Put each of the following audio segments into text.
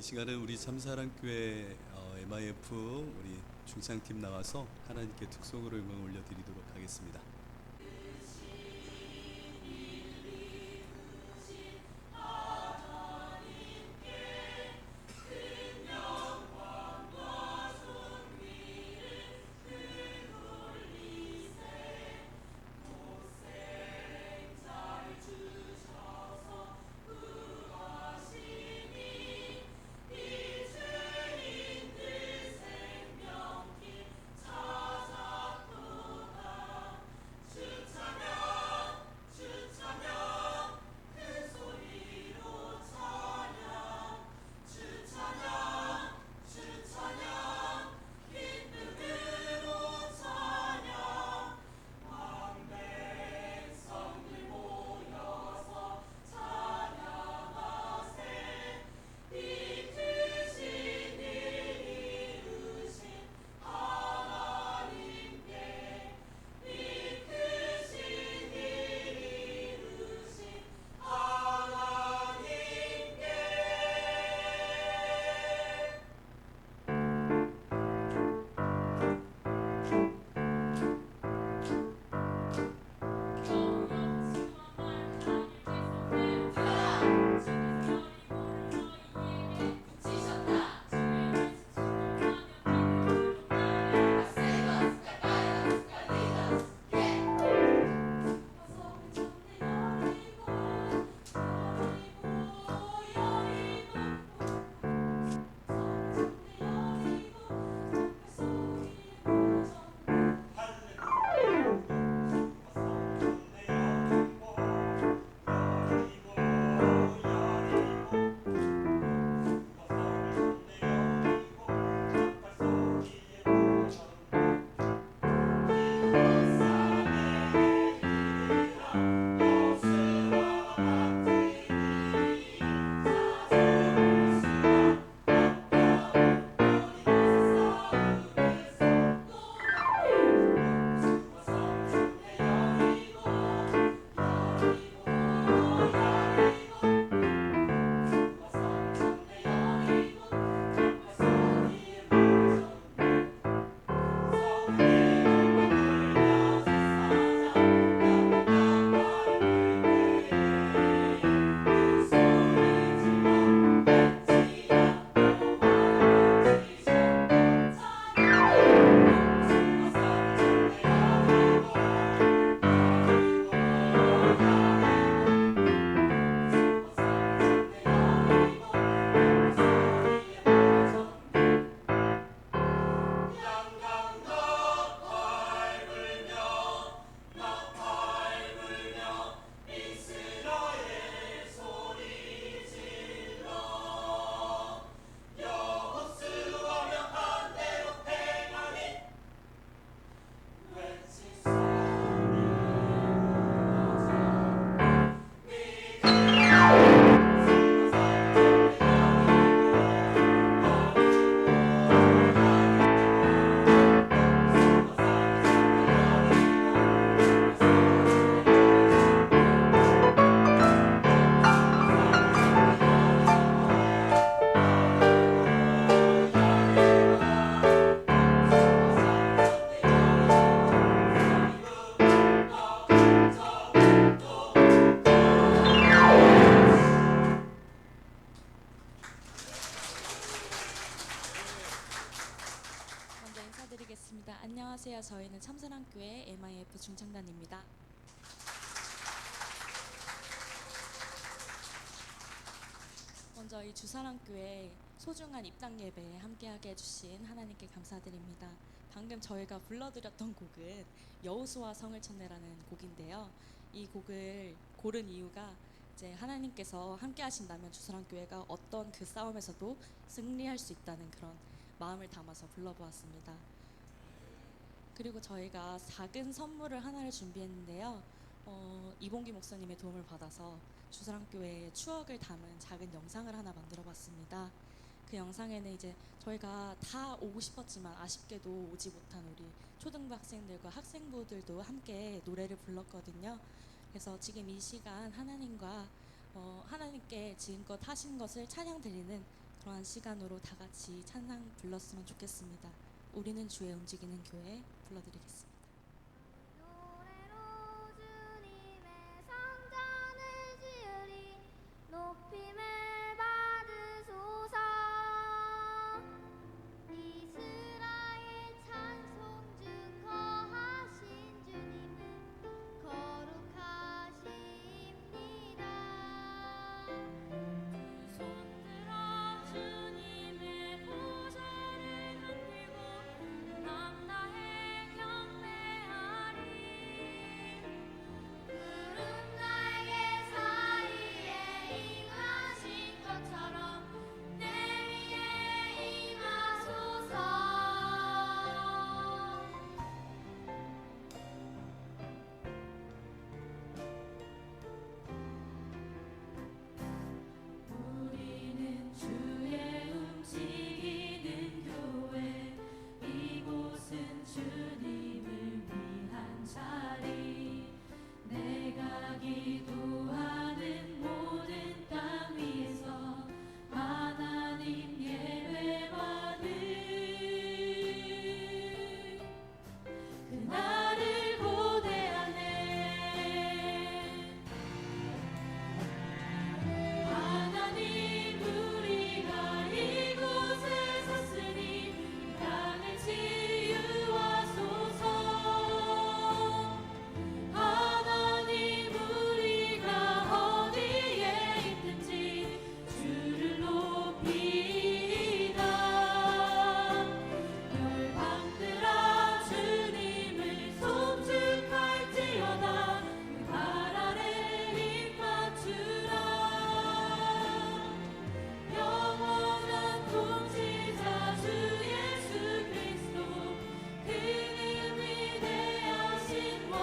시간은 우리 참사랑교회 MIF 우리 중창팀 나와서 하나님께 특송으로 영광 올려드리도록 하겠습니다. 인사드리겠습니다. 안녕하세요. 저희는 참사랑교회 MIF 중창단입니다. 먼저 이 주사랑교회 소중한 입당 예배에 함께하게 해주신 하나님께 감사드립니다. 방금 저희가 불러드렸던 곡은 여호수아 성을 찾네라는 곡인데요. 이 곡을 고른 이유가 이제 하나님께서 함께하신다면 주사랑교회가 어떤 그 싸움에서도 승리할 수 있다는 그런 마음을 담아서 불러보았습니다. 그리고 저희가 작은 선물을 하나를 준비했는데요. 이봉기 목사님의 도움을 받아서 주사랑교회의 추억을 담은 작은 영상을 하나 만들어봤습니다. 그 영상에는 이제 저희가 다 오고 싶었지만 아쉽게도 오지 못한 우리 초등부 학생들과 학생부들도 함께 노래를 불렀거든요. 그래서 지금 이 시간 하나님과 하나님께 지금껏 하신 것을 찬양 드리는 그러한 시간으로 다 같이 찬양 불렀으면 좋겠습니다. 우리는 주의 움직이는 교회 불러드리겠습니다. 노래로 주님의 성전을 지으리 높임을 받으소서. 이스라엘 찬송 중 거하신 주님은 거룩하십니다. 두 손 들어 주님의 보좌를 흔들고 남다해 경배하리. 구름 날개 사이에 임하신 것처럼 내 위에 임하소서. 우리는 주의 움직이는 교회, 이곳은 주님을 위한 자리. 내가 기도하는 모든 땅 위에서 하나님 예배받을 그날을 고대하네. 하나님, 우리가 이곳에 섰으니 이 땅을 치유하소서. 하나님, 우리가 어디에 있든지 주를 높이다. 열방들아 주님을 송축할지어다. 그 발 아래 힘 맞추라. 영원한 통치자 주 예수 그리스도, 그는 위대하신 왕.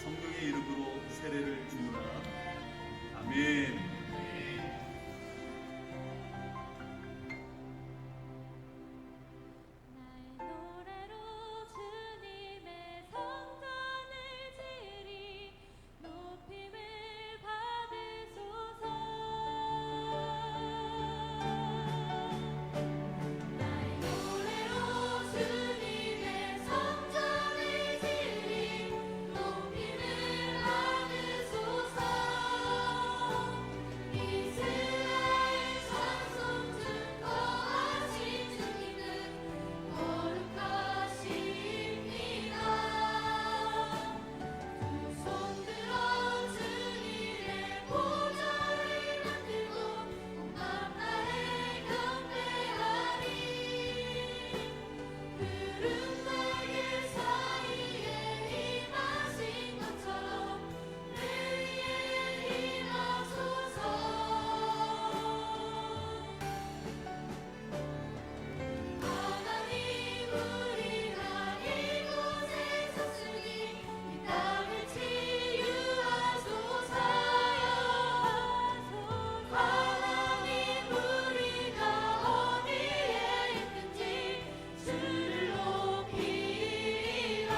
성령의 이름으로 세례를 주노라. 아멘. 날 노래로 주님의 성전을 지으리 높임을 받으소서. 날 노래로 주님의 성전을 지으리 높임을 받으소서. 이스라엘 찬송 중 거하신 주님은 거룩하십니다. 두 손 들어 주님의 보좌를 만들고 온 밤날에 경배하리. 구름 날개 사이에 임하신 것처럼 내 위에 임하소서. 하나님, 우리가 이곳에 섰으니 이 땅을 치유하소서. 하나님, 우리가 어디에 있든지 주를 높이라.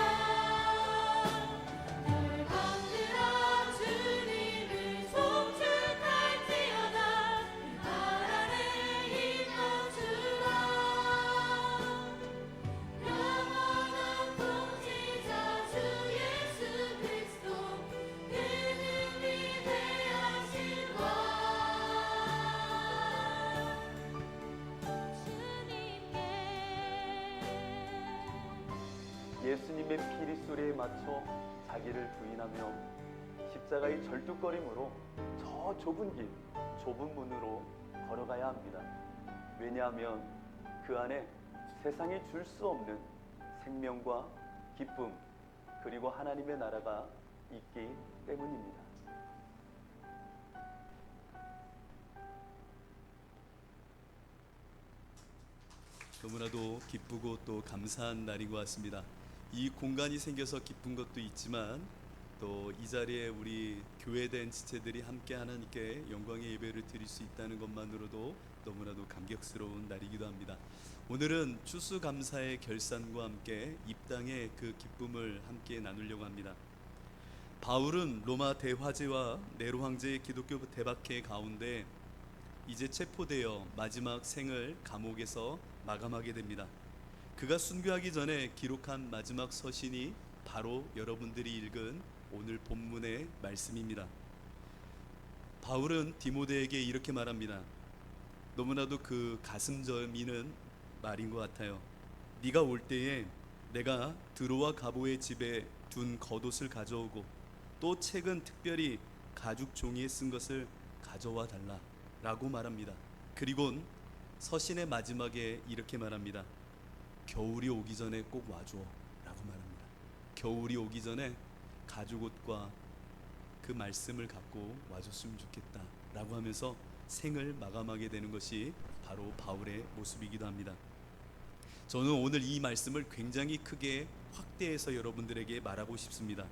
열방들아 주님을 송축할지어다. 그 발 아래 힘 맞추라. 영원한 통치자 주 예수 그리스도, 그는 위대하신 왕. 예수님의 피리 소리에 맞춰 자기를 부인하며 십자가의 절뚝거림으로 저 좁은 길, 좁은 문으로 걸어가야 합니다. 왜냐하면 그 안에 세상이 줄 수 없는 생명과 기쁨, 그리고 하나님의 나라가 있기 때문입니다. 너무나도 기쁘고 또 감사한 날인 것 같습니다. 이 공간이 생겨서 기쁜 것도 있지만 또 이 자리에 우리 교회된 지체들이 함께 하나님께 영광의 예배를 드릴 수 있다는 것만으로도 너무나도 감격스러운 날이기도 합니다. 오늘은 추수감사의 결산과 함께 입당의 그 기쁨을 함께 나누려고 합니다. 바울은 로마 대화제와 네로 황제의 기독교 대박해 가운데 이제 체포되어 마지막 생을 감옥에서 마감하게 됩니다. 그가 순교하기 전에 기록한 마지막 서신이 바로 여러분들이 읽은 오늘 본문의 말씀입니다. 바울은 디모데에게 이렇게 말합니다. 너무나도 그 가슴 저미는 말인 것 같아요. 네가 올 때에 내가 드로와 가보의 집에 둔 겉옷을 가져오고 또 책은 특별히 가죽 종이에 쓴 것을 가져와 달라 라고 말합니다. 그리고 서신의 마지막에 이렇게 말합니다. 겨울이 오기 전에 꼭 와줘 라고 말합니다. 겨울이 오기 전에 가죽옷과 그 말씀을 갖고 와줬으면 좋겠다 라고 하면서 생을 마감하게 되는 것이 바로 바울의 모습이기도 합니다. 저는 오늘 이 말씀을 굉장히 크게 확대해서 여러분들에게 말하고 싶습니다.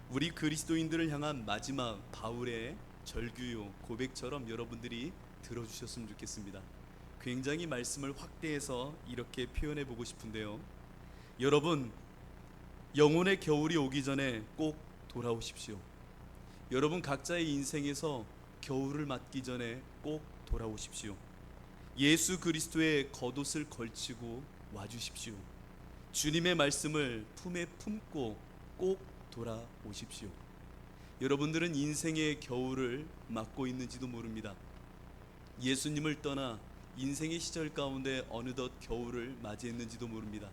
우리 그리스도인들을 향한 마지막 바울의 절규요 고백처럼 여러분들이 들어주셨으면 좋겠습니다. 굉장히 말씀을 확대해서 이렇게 표현해 보고 싶은데요. 여러분, 영혼의 겨울이 오기 전에 꼭 돌아오십시오. 여러분 각자의 인생에서 겨울을 맞기 전에 꼭 돌아오십시오. 예수 그리스도의 겉옷을 걸치고 와주십시오. 주님의 말씀을 품에 품고 꼭 돌아오십시오. 여러분들은 인생의 겨울을 맞고 있는지도 모릅니다. 예수님을 떠나 인생의 시절 가운데 어느덧 겨울을 맞이했는지도 모릅니다.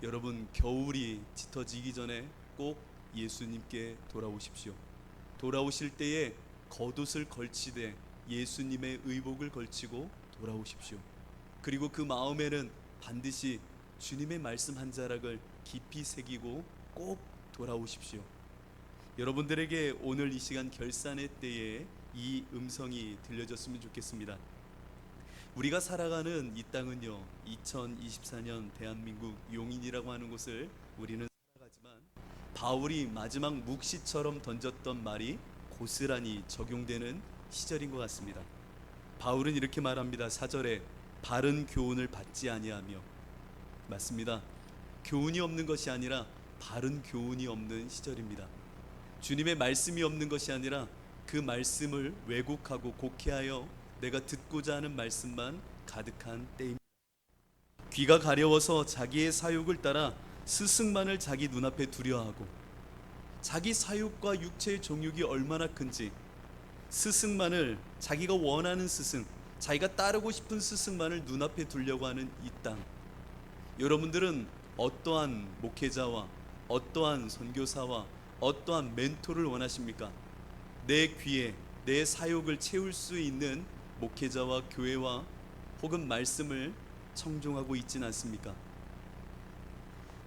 여러분, 겨울이 짙어지기 전에 꼭 예수님께 돌아오십시오. 돌아오실 때에 겉옷을 걸치되 예수님의 의복을 걸치고 돌아오십시오. 그리고 그 마음에는 반드시 주님의 말씀 한 자락을 깊이 새기고 꼭 돌아오십시오. 여러분들에게 오늘 이 시간 결산의 때에 이 음성이 들려졌으면 좋겠습니다. 우리가 살아가는 이 땅은요, 2024년 대한민국 용인이라고 하는 곳을 우리는 살아가지만 바울이 마지막 묵시처럼 던졌던 말이 고스란히 적용되는 시절인 것 같습니다. 바울은 이렇게 말합니다. 4절에 바른 교훈을 받지 아니하며, 맞습니다. 교훈이 없는 것이 아니라 바른 교훈이 없는 시절입니다. 주님의 말씀이 없는 것이 아니라 그 말씀을 왜곡하고 곡해하여 내가 듣고자 하는 말씀만 가득한 때입니다. 귀가 가려워서 자기의 사욕을 따라 스승만을 자기 눈앞에 두려워하고, 자기 사욕과 육체의 정욕이 얼마나 큰지 스승만을, 자기가 원하는 스승, 자기가 따르고 싶은 스승만을 눈앞에 두려고 하는 이 땅. 여러분들은 어떠한 목회자와 어떠한 선교사와 어떠한 멘토를 원하십니까? 내 귀에 내 사욕을 채울 수 있는 목회자와 교회와 혹은 말씀을 청종하고 있지는 않습니까?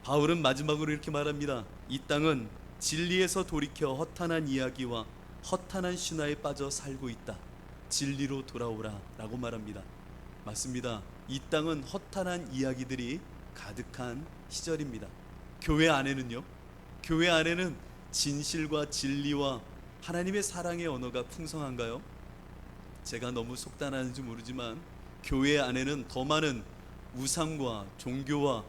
바울은 마지막으로 이렇게 말합니다. 이 땅은 진리에서 돌이켜 허탄한 이야기와 허탄한 신화에 빠져 살고 있다. 진리로 돌아오라 라고 말합니다. 맞습니다. 이 땅은 허탄한 이야기들이 가득한 시절입니다. 교회 안에는요, 교회 안에는 진실과 진리와 하나님의 사랑의 언어가 풍성한가요? 제가 너무 속단하는지 모르지만 교회 안에는 더 많은 우상과 종교와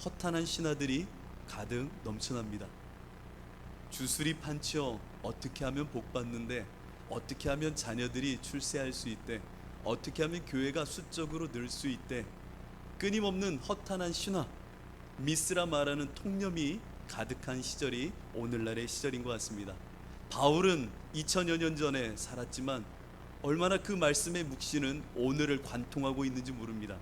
허탄한 신화들이 가득 넘쳐납니다. 주술이 판치어 어떻게 하면 복 받는데, 어떻게 하면 자녀들이 출세할 수 있대, 어떻게 하면 교회가 수적으로 늘 수 있대, 끊임없는 허탄한 신화, 미스라 말하는 통념이 가득한 시절이 오늘날의 시절인 것 같습니다. 바울은 2000여 년 전에 살았지만 얼마나 그 말씀의 묵시는 오늘을 관통하고 있는지 모릅니다.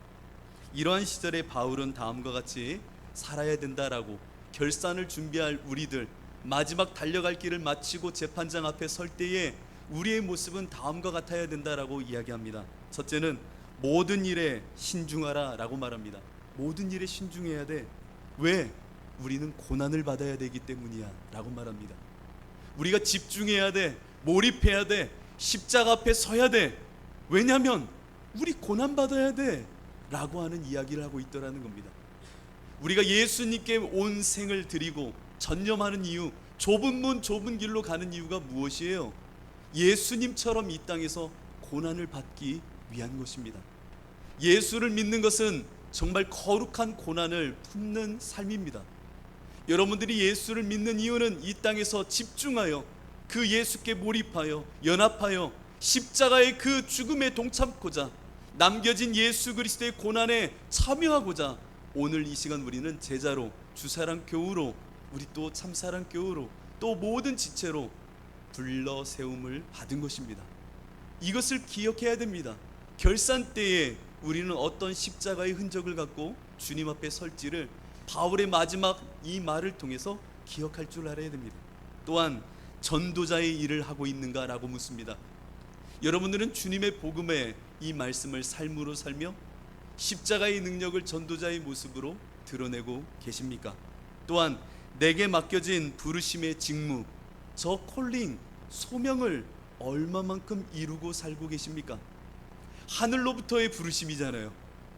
이러한 시절에 바울은 다음과 같이 살아야 된다라고, 결산을 준비할 우리들, 마지막 달려갈 길을 마치고 재판장 앞에 설 때에 우리의 모습은 다음과 같아야 된다라고 이야기합니다. 첫째는 모든 일에 신중하라 라고 말합니다. 모든 일에 신중해야 돼. 왜? 우리는 고난을 받아야 되기 때문이야 라고 말합니다. 우리가 집중해야 돼. 몰입해야 돼. 십자가 앞에 서야 돼. 왜냐하면 우리 고난 받아야 돼 라고 하는 이야기를 하고 있더라는 겁니다. 우리가 예수님께 온 생을 드리고 전념하는 이유, 좁은 문 좁은 길로 가는 이유가 무엇이에요? 예수님처럼 이 땅에서 고난을 받기 위한 것입니다. 예수를 믿는 것은 정말 거룩한 고난을 품는 삶입니다. 여러분들이 예수를 믿는 이유는 이 땅에서 집중하여 그 예수께 몰입하여 연합하여 십자가의 그 죽음에 동참고자 남겨진 예수 그리스도의 고난에 참여하고자 오늘 이 시간 우리는 제자로 주사랑 교우로 우리 또 참사랑 교우로 또 모든 지체로 불러 세움을 받은 것입니다. 이것을 기억해야 됩니다. 결산 때에 우리는 어떤 십자가의 흔적을 갖고 주님 앞에 설지를 바울의 마지막 이 말을 통해서 기억할 줄 알아야 됩니다. 또한 전도자의 일을 하고 있는가라고 묻습니다. 여러분들은 주님의 복음의 이 말씀을 삶으로 살며 십자가의 능력을 전도자의 모습으로 드러내고 계십니까? 또한 내게 맡겨진 부르심의 직무, 저 콜링, 소명을 얼마만큼 이루고 살고 계십니까? 하늘로부터의 부르심이잖아요.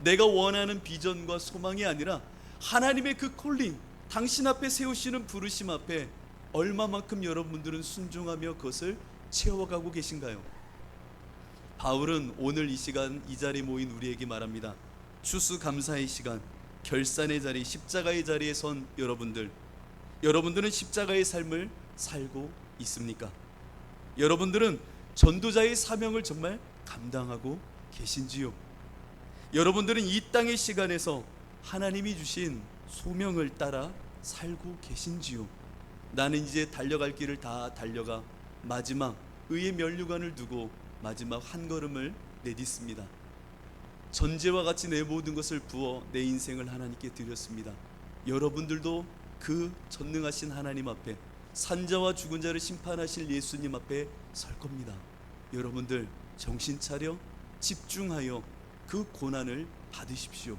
내가 원하는 비전과 소망이 아니라 하나님의 그 콜링, 당신 앞에 세우시는 부르심 앞에 얼마만큼 여러분들은 순종하며 그것을 채워가고 계신가요? 바울은 오늘 이 시간 이 자리에 모인 우리에게 말합니다. 추수감사의 시간, 결산의 자리, 십자가의 자리에 선 여러분들은 십자가의 삶을 살고 있습니까? 여러분들은 전도자의 사명을 정말 감당하고 계신지요? 여러분들은 이 땅의 시간에서 하나님이 주신 소명을 따라 살고 계신지요? 나는 이제 달려갈 길을 다 달려가 마지막 의의 면류관을 두고 마지막 한 걸음을 내딛습니다. 전제와 같이 내 모든 것을 부어 내 인생을 하나님께 드렸습니다. 여러분들도 그 전능하신 하나님 앞에 산자와 죽은 자를 심판하실 예수님 앞에 설 겁니다. 여러분들 정신 차려 집중하여 그 고난을 받으십시오.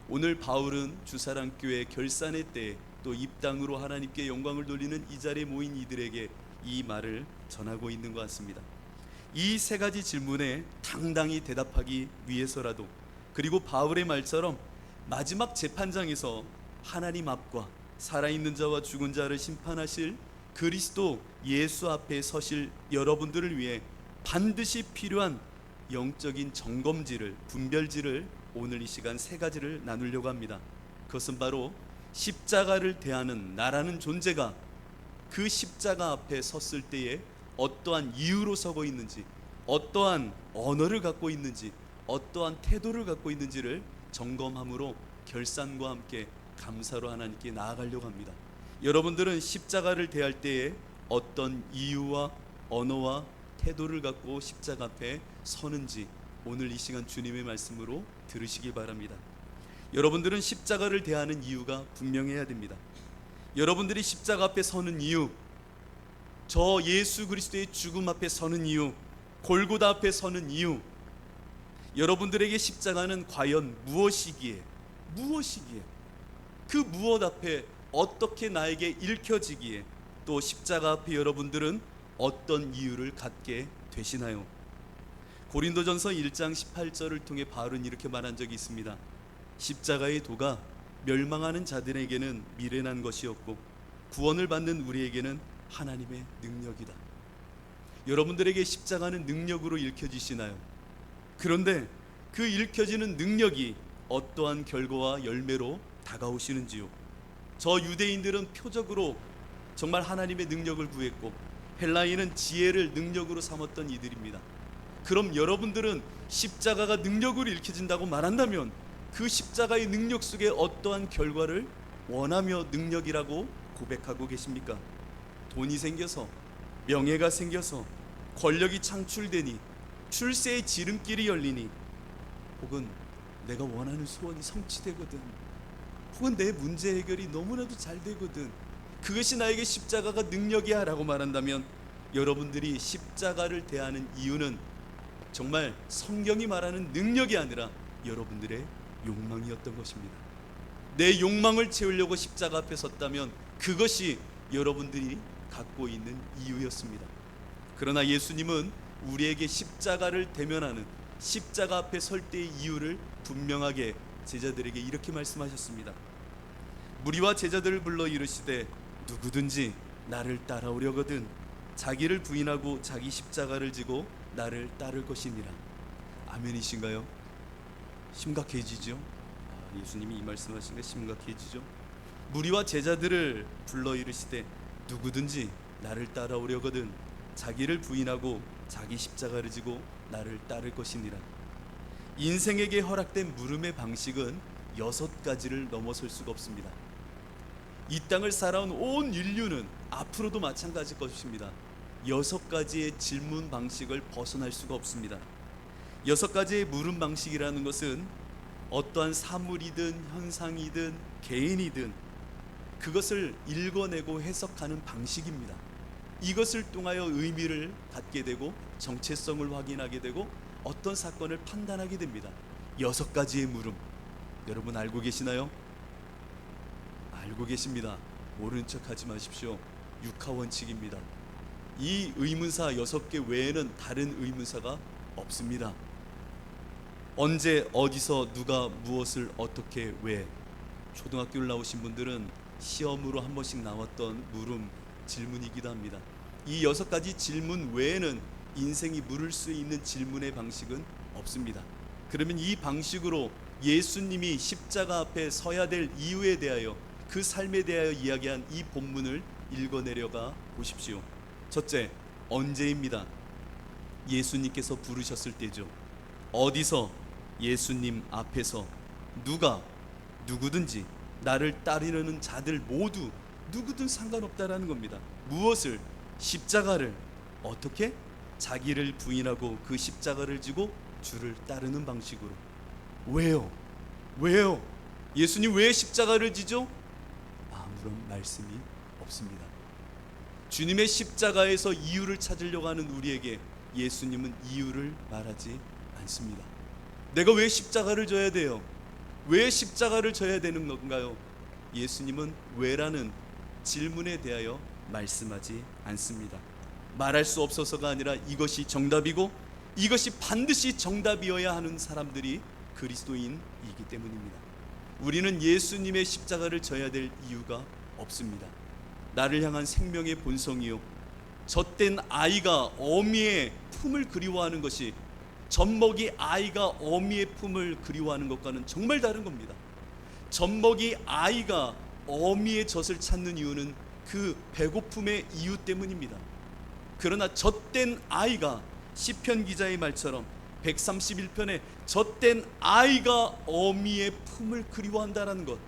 오늘 바울은 주사랑교회 결산의 때에 또 입당으로 하나님께 영광을 돌리는 이 자리에 모인 이들에게 이 말을 전하고 있는 것 같습니다. 이 세 가지 질문에 당당히 대답하기 위해서라도, 그리고 바울의 말처럼 마지막 재판장에서 하나님 앞과 살아있는 자와 죽은 자를 심판하실 그리스도 예수 앞에 서실 여러분들을 위해 반드시 필요한 영적인 점검지를, 분별지를 오늘 이 시간 세 가지를 나누려고 합니다. 그것은 바로 십자가를 대하는 나라는 존재가 그 십자가 앞에 섰을 때에 어떠한 이유로 서고 있는지, 어떠한 언어를 갖고 있는지, 어떠한 태도를 갖고 있는지를 점검함으로 결산과 함께 감사로 하나님께 나아가려고 합니다. 여러분들은 십자가를 대할 때에 어떤 이유와 언어와 태도를 갖고 십자가 앞에 서는지 오늘 이 시간 주님의 말씀으로 들으시기 바랍니다. 여러분들은 십자가를 대하는 이유가 분명해야 됩니다. 여러분들이 십자가 앞에 서는 이유, 저 예수 그리스도의 죽음 앞에 서는 이유, 골고다 앞에 서는 이유, 여러분들에게 십자가는 과연 무엇이기에 그 무엇 앞에 어떻게 나에게 읽혀지기에 또 십자가 앞에 여러분들은 어떤 이유를 갖게 되시나요? 고린도전서 1장 18절을 통해 바울은 이렇게 말한 적이 있습니다. 십자가의 도가 멸망하는 자들에게는 미련한 것이었고 구원을 받는 우리에게는 하나님의 능력이다. 여러분들에게 십자가는 능력으로 읽혀지시나요? 그런데 그 읽혀지는 능력이 어떠한 결과와 열매로 다가오시는지요? 저 유대인들은 표적으로 정말 하나님의 능력을 구했고 헬라인은 지혜를 능력으로 삼았던 이들입니다. 그럼 여러분들은 십자가가 능력으로 읽혀진다고 말한다면 그 십자가의 능력 속에 어떠한 결과를 원하며 능력이라고 고백하고 계십니까? 돈이 생겨서, 명예가 생겨서, 권력이 창출되니, 출세의 지름길이 열리니, 혹은 내가 원하는 소원이 성취되거든, 혹은 내 문제 해결이 너무나도 잘 되거든, 그것이 나에게 십자가가 능력이야 라고 말한다면 여러분들이 십자가를 대하는 이유는 정말 성경이 말하는 능력이 아니라 여러분들의 욕망이었던 것입니다. 내 욕망을 채우려고 십자가 앞에 섰다면 그것이 여러분들이 갖고 있는 이유였습니다. 그러나 예수님은 우리에게 십자가를 대면하는 십자가 앞에 설 때의 이유를 분명하게 제자들에게 이렇게 말씀하셨습니다. 무리와 제자들을 불러 이르시되 누구든지 나를 따라오려거든 자기를 부인하고 자기 십자가를 지고 나를 따를 것이니라. 아멘이신가요? 심각해지죠? 예수님이 이 말씀하신 게 심각해지죠? 무리와 제자들을 불러 이르시되 누구든지 나를 따라오려거든 자기를 부인하고 자기 십자가를 지고 나를 따를 것이니라. 인생에게 허락된 물음의 방식은 6가지를 넘어설 수가 없습니다. 이 땅을 살아온 온 인류는 앞으로도 마찬가지일 것입니다. 6가지의 질문 방식을 벗어날 수가 없습니다. 6가지의 물음 방식이라는 것은 어떠한 사물이든 현상이든 개인이든 그것을 읽어내고 해석하는 방식입니다. 이것을 통하여 의미를 갖게 되고 정체성을 확인하게 되고 어떤 사건을 판단하게 됩니다. 6가지의 물음, 여러분 알고 계시나요? 알고 계십니다. 모르는 척하지 마십시오. 육하원칙입니다. 이 의문사 6개 외에는 다른 의문사가 없습니다. 언제, 어디서, 누가, 무엇을, 어떻게, 왜. 초등학교를 나오신 분들은 시험으로 한 번씩 나왔던 물음 질문이기도 합니다. 이 6가지 질문 외에는 인생이 물을 수 있는 질문의 방식은 없습니다. 그러면 이 방식으로 예수님이 십자가 앞에 서야 될 이유에 대하여 그 삶에 대하여 이야기한 이 본문을 읽어내려가 보십시오. 첫째, 언제입니다. 예수님께서 부르셨을 때죠. 어디서? 예수님 앞에서. 누가? 누구든지 나를 따르려는 자들 모두 누구든 상관없다라는 겁니다. 무엇을? 십자가를. 어떻게? 자기를 부인하고 그 십자가를 지고 주를 따르는 방식으로. 왜요? 왜요? 예수님 왜 십자가를 지죠? 아무런 말씀이 없습니다. 주님의 십자가에서 이유를 찾으려고 하는 우리에게 예수님은 이유를 말하지 않습니다. 내가 왜 십자가를 져야 돼요? 왜 십자가를 져야 되는 건가요? 예수님은 왜라는 질문에 대하여 말씀하지 않습니다. 말할 수 없어서가 아니라 이것이 정답이고 이것이 반드시 정답이어야 하는 사람들이 그리스도인이기 때문입니다. 우리는 예수님의 십자가를 져야 될 이유가 없습니다. 나를 향한 생명의 본성이요, 젖된 아이가 어미의 품을 그리워하는 것이 젖먹이 아이가 어미의 품을 그리워하는 것과는 정말 다른 겁니다. 젖먹이 아이가 어미의 젖을 찾는 이유는 그 배고픔의 이유 때문입니다. 그러나 젖된 아이가, 시편 기자의 말처럼 131편에 젖된 아이가 어미의 품을 그리워한다는 것,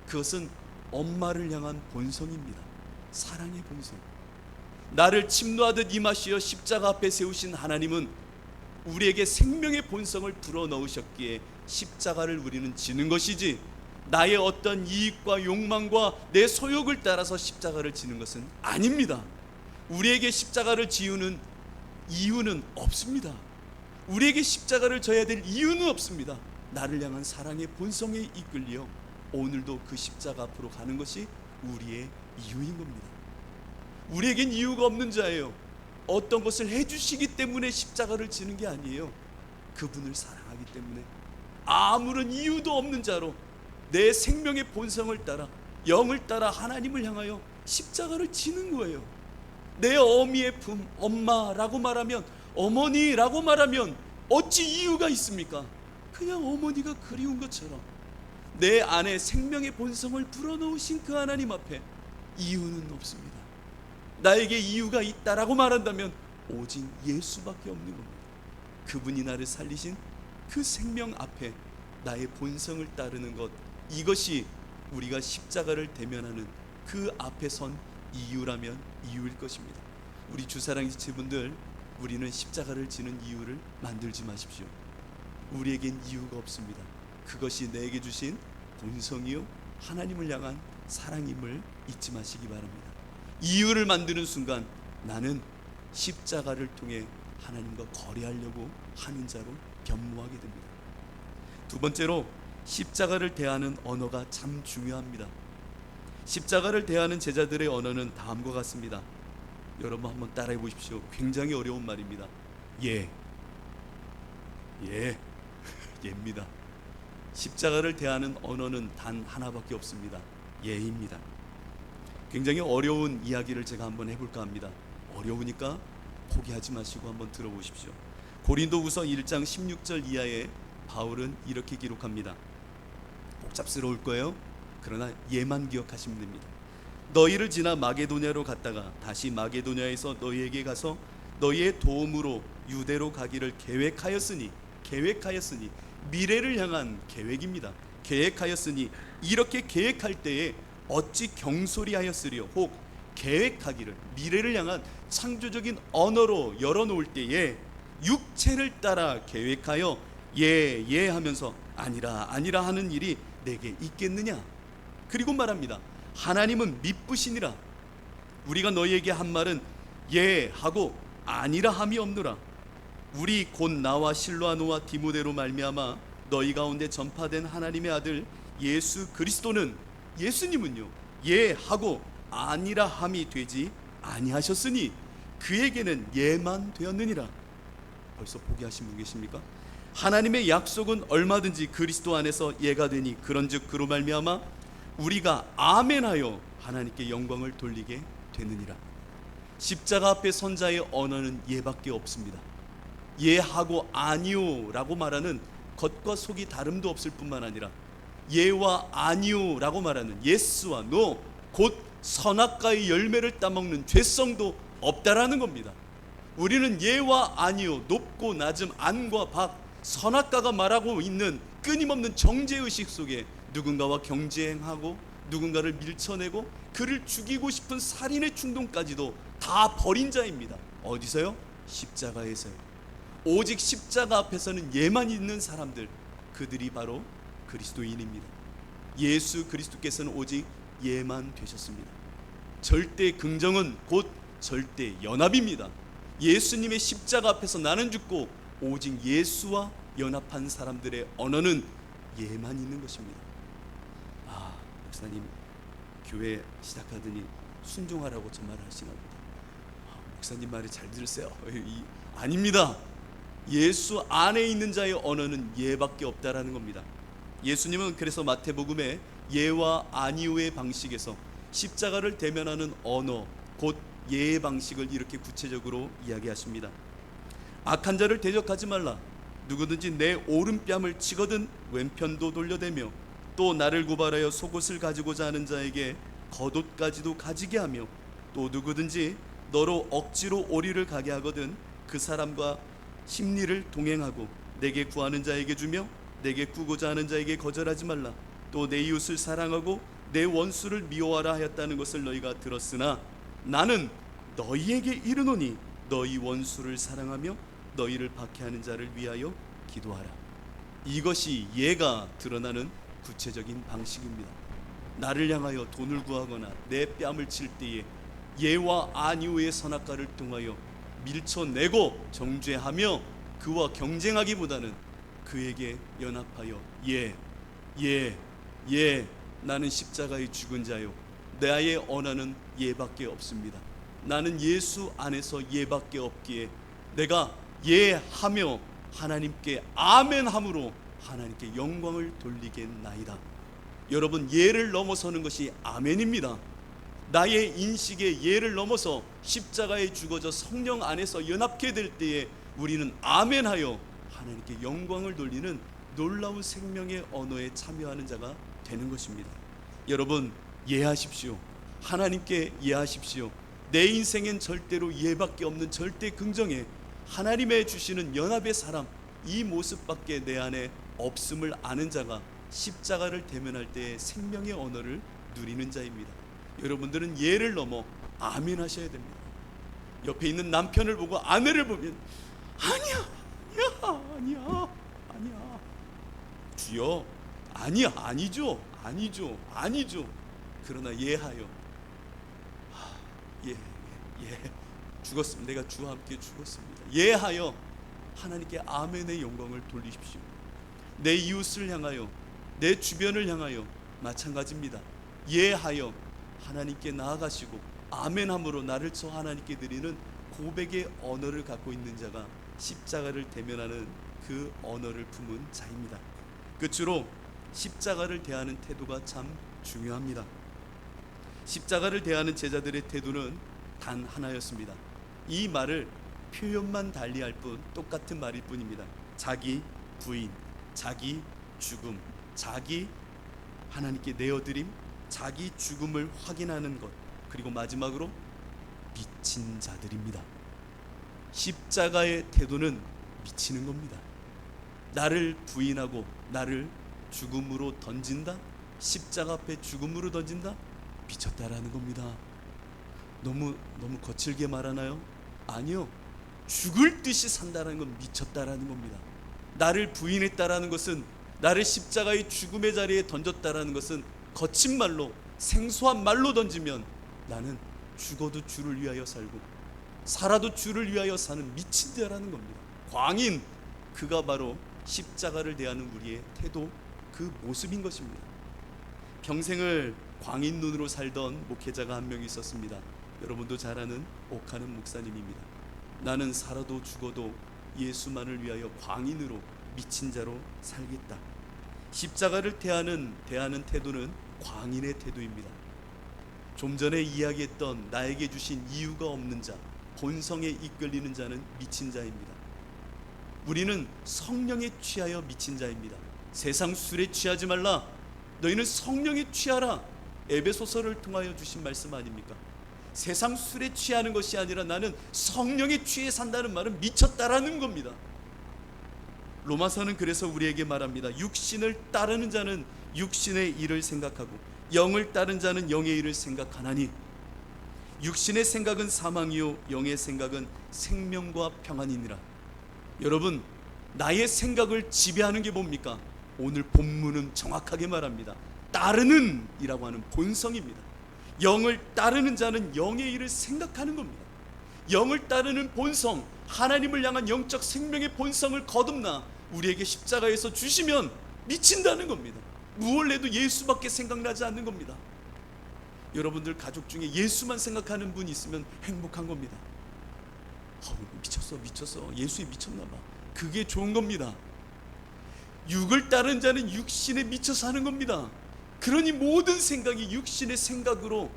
그것은 엄마를 향한 본성입니다. 사랑의 본성. 나를 침노하듯 임하시어 십자가 앞에 세우신 하나님은 우리에게 생명의 본성을 불어넣으셨기에 십자가를 우리는 지는 것이지, 나의 어떤 이익과 욕망과 내 소욕을 따라서 십자가를 지는 것은 아닙니다. 우리에게 십자가를 지우는 이유는 없습니다. 우리에게 십자가를 져야 될 이유는 없습니다. 나를 향한 사랑의 본성에 이끌려 오늘도 그 십자가 앞으로 가는 것이 우리의 이유인 겁니다. 우리에겐 이유가 없는 자예요. 어떤 것을 해주시기 때문에 십자가를 지는 게 아니에요. 그분을 사랑하기 때문에 아무런 이유도 없는 자로 내 생명의 본성을 따라, 영을 따라 하나님을 향하여 십자가를 지는 거예요. 내 어미의 품, 엄마라고 말하면, 어머니라고 말하면 어찌 이유가 있습니까? 그냥 어머니가 그리운 것처럼 내 안에 생명의 본성을 불어넣으신 그 하나님 앞에 이유는 없습니다. 나에게 이유가 있다라고 말한다면 오직 예수밖에 없는 겁니다. 그분이 나를 살리신 그 생명 앞에 나의 본성을 따르는 것, 이것이 우리가 십자가를 대면하는 그 앞에 선 이유라면 이유일 것입니다. 우리 주사랑 지체분들, 우리는 십자가를 지는 이유를 만들지 마십시오. 우리에겐 이유가 없습니다. 그것이 내게 주신 본성이요 하나님을 향한 사랑임을 잊지 마시기 바랍니다. 이유를 만드는 순간 나는 십자가를 통해 하나님과 거래하려고 하는 자로 변모하게 됩니다. 두 번째로, 십자가를 대하는 언어가 참 중요합니다. 십자가를 대하는 제자들의 언어는 다음과 같습니다. 여러분 한번 따라해 보십시오. 굉장히 어려운 말입니다. 예, 예입니다. 십자가를 대하는 언어는 단 하나밖에 없습니다. 예입니다. 굉장히 어려운 이야기를 제가 한번 해볼까 합니다. 어려우니까 포기하지 마시고 한번 들어보십시오. 고린도후서 1장 16절 이하에 바울은 이렇게 기록합니다. 복잡스러울 거예요. 그러나 얘만 기억하시면 됩니다. 너희를 지나 마게도냐로 갔다가 다시 마게도냐에서 너희에게 가서 너희의 도움으로 유대로 가기를 계획하였으니 미래를 향한 계획입니다. 계획하였으니 이렇게 계획할 때에 어찌 경솔이하였으리요. 혹 계획하기를 미래를 향한 창조적인 언어로 열어놓을 때에 육체를 따라 계획하여 예 하면서 아니라 하는 일이 내게 있겠느냐. 그리고 말합니다. 하나님은 미쁘시니라. 우리가 너희에게 한 말은 예 하고 아니라 함이 없노라. 우리 곧 나와 실로아노와 디모데로 말미암아 너희 가운데 전파된 하나님의 아들 예수 그리스도는, 예수님은요, 예 하고 아니라 함이 되지 아니하셨으니 그에게는 예만 되었느니라. 벌써 포기하신 분 계십니까? 하나님의 약속은 얼마든지 그리스도 안에서 예가 되니 그런즉 그로 말미암아 우리가 아멘하여 하나님께 영광을 돌리게 되느니라. 십자가 앞에 선 자의 언어는 예밖에 없습니다. 예하고 아니오라고 말하는 겉과 속이 다름도 없을 뿐만 아니라 예와 아니오라고 말하는 예스와 노, 곧 선악과의 열매를 따먹는 죄성도 없다라는 겁니다. 우리는 예와 아니오, 높고 낮음, 안과 밖, 선악과가 말하고 있는 끊임없는 정죄의식 속에 누군가와 경쟁하고 누군가를 밀쳐내고 그를 죽이고 싶은 살인의 충동까지도 다 버린 자입니다. 어디서요? 십자가에서요. 오직 십자가 앞에서는 예만 있는 사람들, 그들이 바로 그리스도인입니다. 예수 그리스도께서는 오직 예만 되셨습니다. 절대 긍정은 곧 절대 연합입니다. 예수님의 십자가 앞에서 나는 죽고 오직 예수와 연합한 사람들의 언어는 예만 있는 것입니다. 아, 목사님 교회 시작하더니 순종하라고 저 말을 하시나 보다. 목사님 말을 잘 들으세요. 아닙니다. 예수 안에 있는 자의 언어는 예밖에 없다라는 겁니다. 예수님은 그래서 마태복음에 예와 아니오의 방식에서 십자가를 대면하는 언어, 곧 예의 방식을 이렇게 구체적으로 이야기하십니다. 악한 자를 대적하지 말라. 누구든지 내 오른뺨을 치거든 왼편도 돌려대며 또 나를 고발하여 속옷을 가지고자 하는 자에게 겉옷까지도 가지게 하며 또 누구든지 너로 억지로 오리를 가게 하거든 그 사람과 심리를 동행하고 내게 구하는 자에게 주며 내게 꾸고자 하는 자에게 거절하지 말라. 또 내 이웃을 사랑하고 내 원수를 미워하라 하였다는 것을 너희가 들었으나 나는 너희에게 이르노니 너희 원수를 사랑하며 너희를 박해하는 자를 위하여 기도하라. 이것이 예가 드러나는 구체적인 방식입니다. 나를 향하여 돈을 구하거나 내 뺨을 칠 때에 예와 아니오의 선악과를 통하여 밀쳐내고 정죄하며 그와 경쟁하기보다는 그에게 연합하여 나는 십자가에 죽은 자요 나의 언어는 예밖에 없습니다. 나는 예수 안에서 예밖에 없기에 내가 예하며 하나님께 아멘함으로 하나님께 영광을 돌리겠나이다. 여러분, 예를 넘어서는 것이 아멘입니다. 나의 인식의 예를 넘어서 십자가에 죽어져 성령 안에서 연합게 될 때에 우리는 아멘하여 하나님께 영광을 돌리는 놀라운 생명의 언어에 참여하는 자가 되는 것입니다. 여러분, 예하십시오. 하나님께 예하십시오. 내 인생엔 절대로 예밖에 없는 절대 긍정에 하나님의 주시는 연합의 사람, 이 모습밖에 내 안에 없음을 아는 자가 십자가를 대면할 때의 생명의 언어를 누리는 자입니다. 여러분들은 예를 넘어 아멘 하셔야 됩니다. 옆에 있는 남편을 보고 아내를 보면 아니야 주여, 아니죠 그러나 예하여 죽었습니다. 내가 주와 함께 죽었습니다. 예하여 하나님께 아멘의 영광을 돌리십시오. 내 이웃을 향하여, 내 주변을 향하여 마찬가지입니다. 예하여 하나님께 나아가시고 아멘함으로 나를 저 하나님께 드리는 고백의 언어를 갖고 있는 자가 십자가를 대면하는 그 언어를 품은 자입니다. 끝으로 십자가를 대하는 태도가 참 중요합니다. 십자가를 대하는 제자들의 태도는 단 하나였습니다. 이 말을 표현만 달리할 뿐 똑같은 말일 뿐입니다. 자기 부인, 자기 죽음, 자기 하나님께 내어드림, 자기 죽음을 확인하는 것, 그리고 마지막으로 미친 자들입니다. 십자가의 태도는 미치는 겁니다. 나를 부인하고 나를 죽음으로 던진다? 십자가 앞에 죽음으로 던진다? 미쳤다라는 겁니다. 너무 거칠게 말하나요? 아니요. 죽을 듯이 산다는 건 미쳤다라는 겁니다. 나를 부인했다라는 것은, 나를 십자가의 죽음의 자리에 던졌다라는 것은 거친 말로, 생소한 말로 던지면 나는 죽어도 주를 위하여 살고 살아도 주를 위하여 사는 미친 자라는 겁니다. 광인, 그가 바로 십자가를 대하는 우리의 태도, 그 모습인 것입니다. 평생을 광인 눈으로 살던 목회자가 한 명 있었습니다. 여러분도 잘 아는 옥하는 목사님입니다. 나는 살아도 죽어도 예수만을 위하여 광인으로, 미친 자로 살겠다. 십자가를 대하는 태도는 광인의 태도입니다. 좀 전에 이야기했던 나에게 주신 이유가 없는 자, 본성에 이끌리는 자는 미친 자입니다. 우리는 성령에 취하여 미친 자입니다. 세상 술에 취하지 말라, 너희는 성령에 취하라. 에베소서를 통하여 주신 말씀 아닙니까? 세상 술에 취하는 것이 아니라 나는 성령에 취해 산다는 말은 미쳤다라는 겁니다. 로마서는 그래서 우리에게 말합니다. 육신을 따르는 자는 육신의 일을 생각하고 영을 따른 자는 영의 일을 생각하나니, 육신의 생각은 사망이요 영의 생각은 생명과 평안이니라. 여러분, 나의 생각을 지배하는 게 뭡니까? 오늘 본문은 정확하게 말합니다. 따르는 이라고 하는 본성입니다. 영을 따르는 자는 영의 일을 생각하는 겁니다. 영을 따르는 본성, 하나님을 향한 영적 생명의 본성을 거듭나 우리에게 십자가에서 주시면 미친다는 겁니다. 무엇을 해도 예수밖에 생각나지 않는 겁니다. 여러분들 가족 중에 예수만 생각하는 분이 있으면 행복한 겁니다. 미쳤어, 예수에 미쳤나 봐. 그게 좋은 겁니다. 육을 따른 자는 육신에 미쳐 사는 겁니다. 그러니 모든 생각이 육신의 생각으로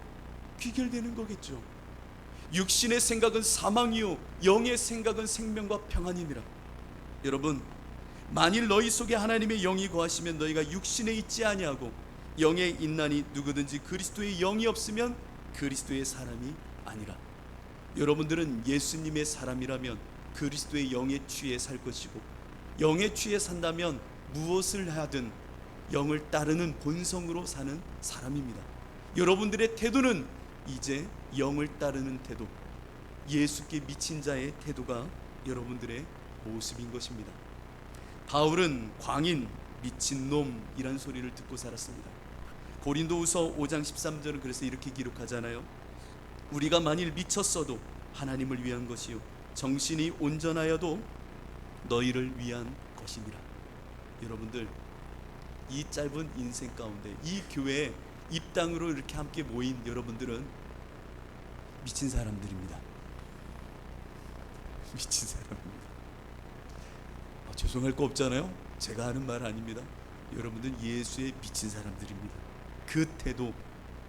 귀결되는 거겠죠. 육신의 생각은 사망이요 영의 생각은 생명과 평안이니라. 여러분, 만일 너희 속에 하나님의 영이 거하시면 너희가 육신에 있지 아니하고 영에 있나니, 누구든지 그리스도의 영이 없으면 그리스도의 사람이 아니라. 여러분들은 예수님의 사람이라면 그리스도의 영에 취해 살 것이고, 영에 취해 산다면 무엇을 하든 영을 따르는 본성으로 사는 사람입니다. 여러분들의 태도는 이제 영을 따르는 태도, 예수께 미친 자의 태도가 여러분들의 모습인 것입니다. 바울은 광인, 미친놈이란 소리를 듣고 살았습니다. 고린도후서 5장 13절은 그래서 이렇게 기록하잖아요. 우리가 만일 미쳤어도 하나님을 위한 것이요 정신이 온전하여도 너희를 위한 것이니라. 여러분들, 이 짧은 인생 가운데 이 교회에 입당으로 이렇게 함께 모인 여러분들은 미친 사람들입니다. 미친 사람입니다. 죄송할 거 없잖아요. 제가 하는 말 아닙니다. 여러분들은 예수에 미친 사람들입니다. 그 태도,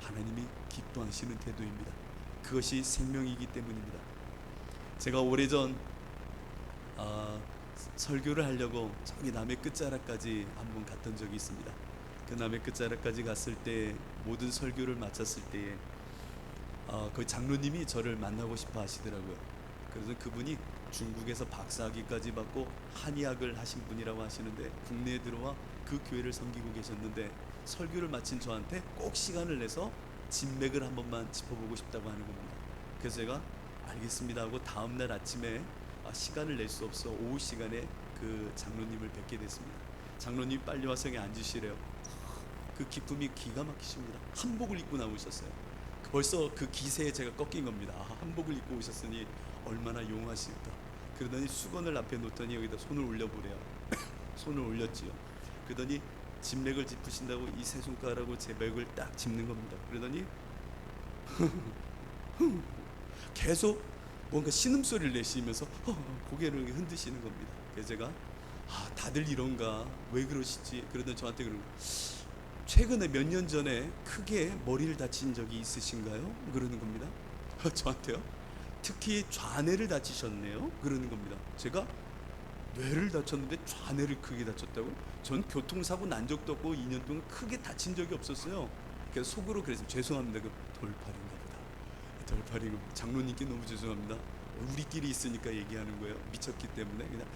하나님이 기뻐하시는 태도입니다. 그것이 생명이기 때문입니다. 제가 오래전 설교를 하려고 저기 남해 끝자락까지 한번 갔던 적이 있습니다. 그 남해 끝자락까지 갔을 때, 모든 설교를 마쳤을 때에 그 장로님이 저를 만나고 싶어 하시더라고요. 그래서 그분이 중국에서 박사학위까지 받고 한의학을 하신 분이라고 하시는데, 국내에 들어와 그 교회를 섬기고 계셨는데, 설교를 마친 저한테 꼭 시간을 내서 진맥을 한 번만 짚어보고 싶다고 하는 겁니다. 그래서 제가 알겠습니다 하고 다음날 아침에 시간을 낼 수 없어 오후 시간에 그 장로님을 뵙게 됐습니다. 장로님이 빨리 와서 여기 앉으시래요. 그 기쁨이 기가 막히십니다. 한복을 입고 나오셨어요. 벌써 그 기세에 제가 꺾인 겁니다. 한복을 입고 오셨으니 얼마나 용하실까. 그러더니 수건을 앞에 놓더니 여기다 손을 올려보래요. 손을 올렸지요. 그러더니 진맥을 짚으신다고 이 세 손가락으로 제 맥을 딱 짚는 겁니다. 그러더니 계속 뭔가 신음소리를 내시면서 고개를 흔드시는 겁니다. 그래서 제가 다들 이런가, 왜 그러시지? 그러더니 저한테 그러는 거예요. 최근에 몇 년 전에 크게 머리를 다친 적이 있으신가요? 그러는 겁니다. 저한테요. 특히 좌뇌를 다치셨네요. 그러는 겁니다. 제가 뇌를 다쳤는데 좌뇌를 크게 다쳤다고? 전 교통사고 난 적도 없고 2년 동안 크게 다친 적이 없었어요. 그래서 속으로 그래서 죄송합니다. 그 돌팔인가 보다. 돌팔이고 장로님께 너무 죄송합니다. 우리끼리 있으니까 얘기하는 거예요. 미쳤기 때문에 그냥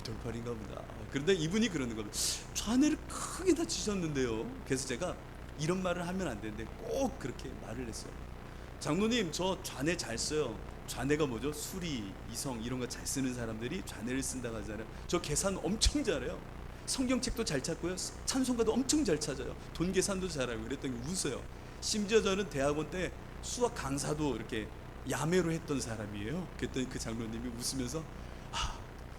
돌팔인가 보다. 그런데 이분이 그러는 겁니다. 좌뇌를 크게 다치셨는데요. 그래서 제가 이런 말을 하면 안 되는데 꼭 그렇게 말을 했어요. 장로님, 저 좌뇌 잘 써요. 좌뇌가 뭐죠? 수리, 이성 이런 거 잘 쓰는 사람들이 좌뇌를 쓴다고 하잖아요. 저 계산 엄청 잘해요. 성경책도 잘 찾고요. 찬송가도 엄청 잘 찾아요. 돈 계산도 잘하고. 그랬더니 웃어요. 심지어 저는 대학원 때 수학 강사도 이렇게 야매로 했던 사람이에요. 그랬더니 그 장로님이 웃으면서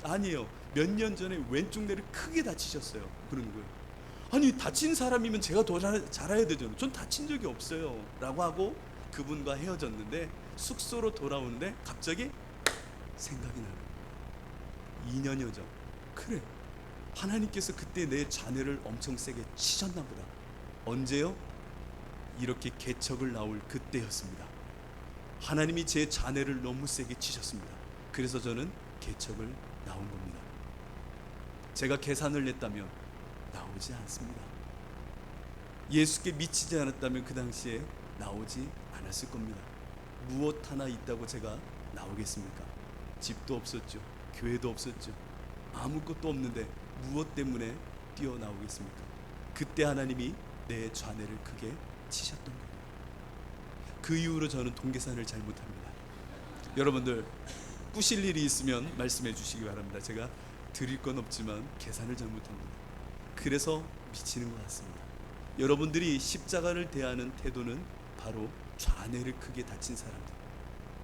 아니에요. 몇 년 전에 왼쪽 뇌를 크게 다치셨어요. 그러는 거예요. 아니 다친 사람이면 제가 더 잘해야 되잖아요. 전 다친 적이 없어요. 라고 하고 그분과 헤어졌는데 숙소로 돌아오는데 갑자기 생각이 나는 거예요. 2년여 전. 그래, 하나님께서 그때 내 자네를 엄청 세게 치셨나 보다. 언제요? 이렇게 개척을 나올 그때였습니다. 하나님이 제 자네를 너무 세게 치셨습니다. 그래서 저는 개척을 나온 겁니다. 제가 계산을 냈다면 나오지 않습니다. 예수께 미치지 않았다면 그 당시에 나오지 않았을 겁니다. 무엇 하나 있다고 제가 나오겠습니까? 집도 없었죠. 교회도 없었죠. 아무것도 없는데 무엇 때문에 뛰어나오겠습니까? 그때 하나님이 내 좌뇌를 크게 치셨던 거예요. 그 이후로 저는 동계산을 잘 못합니다. 여러분들 꾸실 일이 있으면 말씀해 주시기 바랍니다. 제가 드릴 건 없지만 계산을 잘 못합니다. 그래서 미치는 것 같습니다. 여러분들이 십자가를 대하는 태도는 바로 좌뇌를 크게 다친 사람들,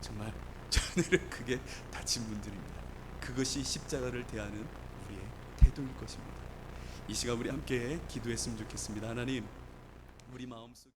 정말 좌뇌를 크게 다친 분들입니다. 그것이 십자가를 대하는 우리의 태도일 것입니다. 이 시간 우리 함께 기도했으면 좋겠습니다. 하나님, 우리 마음속